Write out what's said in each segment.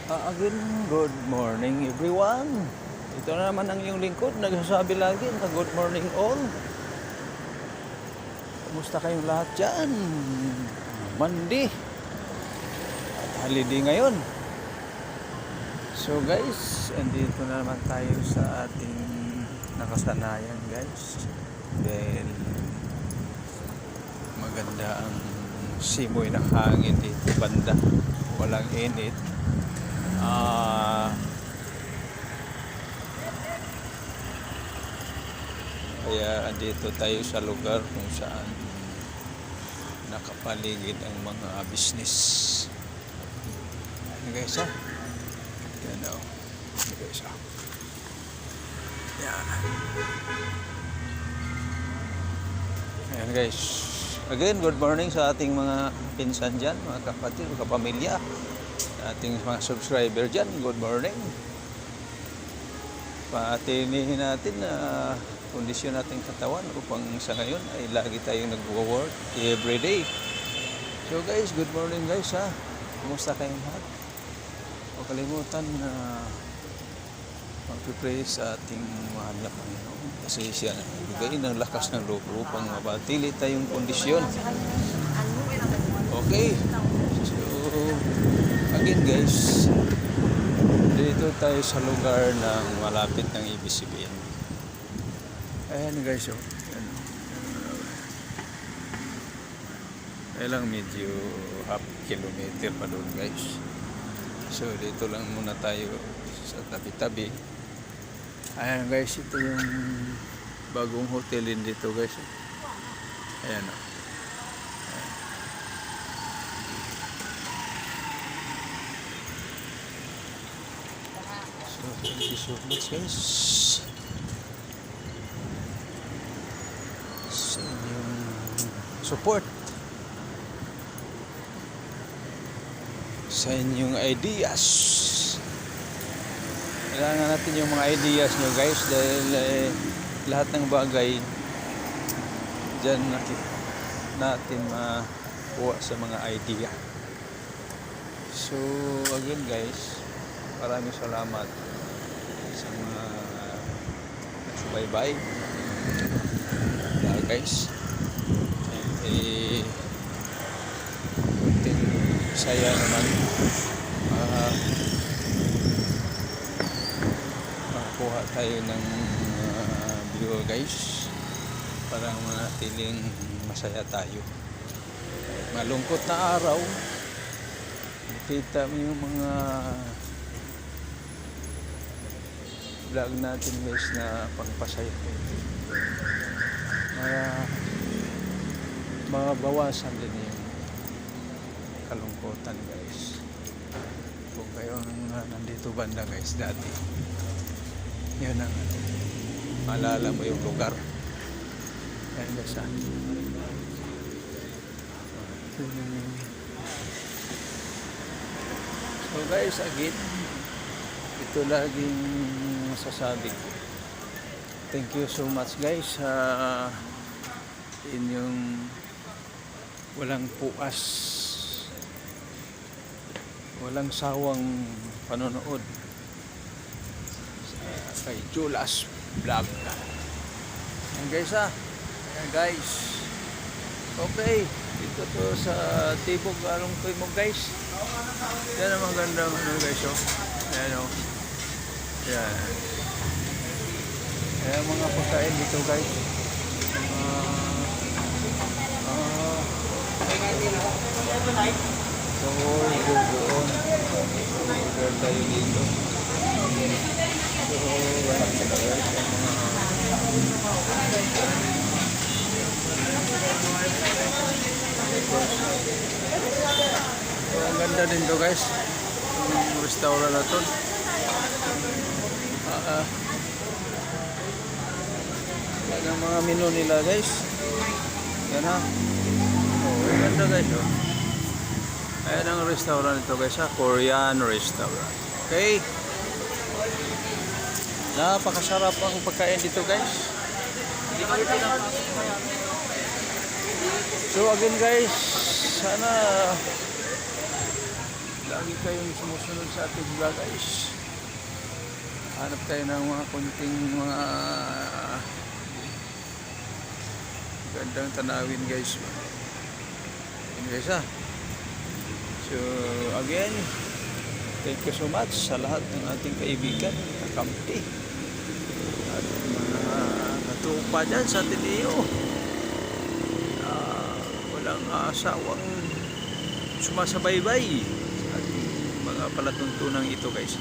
Again, good morning everyone. Ito na naman ang iyong lingkod. Nagsasabi lagi na good morning all. Kumusta kayong lahat dyan? Monday. At holiday ngayon. So guys, andito na naman tayo sa ating nakasanayan guys. Dahil maganda ang simoy ng hangin dito banda. Walang init. Kaya andito tayo sa lugar kung saan nakapaligid ang mga business. Ano guys ha? Yan o. Ano guys ha? Yan. Ayan guys. Again, good morning sa ating mga pinsan dyan, mga kapatid, mga kapamilya. Ating mga subscriber dyan, good morning. Patinihin natin na kondisyon nating katawan upang sa ngayon ay lagi tayong nag-work everyday. So guys, good morning guys ha. Kumusta kayong lahat? Huwag kalimutan na mag-pray sa ating mahal na Panginoon kasi siya nagbigay ng lakas ng loob upang mabatili tayong kondisyon. Okay. So again guys, dito tayo sa lugar ng malapit ng ABS-CBN. Ayan guys, oh. Ayan lang, medyo half kilometer pa doon guys. So dito lang muna tayo sa tabi-tabi. Ayan guys, ito yung bagong hotel din dito guys. Ayan oh. Thank you so much guys sa inyong support, sa inyong ideas. Kailangan natin yung mga ideas nyo guys dahil lahat ng bagay dyan natin makuha sa mga idea. So again guys, maraming salamat sa mga nagsubaybay guys. Kunting saya naman makakuha tayo ng view guys para manatiling masaya tayo. Malungkot na araw, nakita mo yung mga vlog natin guys na pangpasaya mabawasan din yung kalungkutan guys. Kung kayo nandito banda guys dati, yun ang maalala mo yung lugar. Ayan guys ha. So guys, again, ito laging masasabi ko. Thank you so much guys sa inyong walang puas, walang sawang panonood kay Julas Vlog. Ayan guys ha. Ayan guys. Okay, dito to sa Tibog Along Tuymog guys. Yan ang magandang guys oh. Ayan oh. Yan. Ayan mga pagkain dito guys. So, doon. Order tayo dito. So, wala sila guys. So, ang ganda din to guys. Yung restaurant na to. Yan ang mga menu nila guys. Yan ha. Oh, ganda guys oh. Ayan ang restaurant ito guys ha. Korean restaurant. Okay. Napakasarap ang pagkain dito guys. So again guys, sana lagi kayong sumusunod sa ating vlog guys. Hanap tayo ng mga kunting mga gandang tanawin guys. Yun guys ha. So again, thank you so much sa lahat ng ating kaibigan, kakampi at mga katupa dyan sa Ateneo. Walang asawang sumasabaybay sa ating mga palatuntunang ito guys.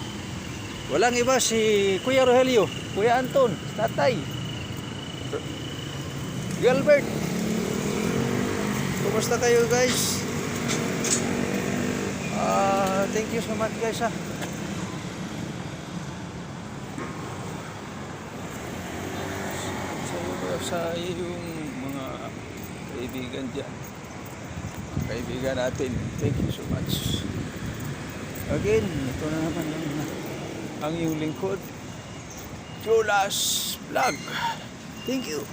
Walang iba si Kuya Rogelio, Kuya Anton, Tatay Gilbert. Kumusta kayo guys? Thank you so much guys ha. Sa iyong mga kaibigan dyan, kaibigan natin, thank you so much. Again, ito na naman ang iyong lingkod, Jolas Vlog. Thank you.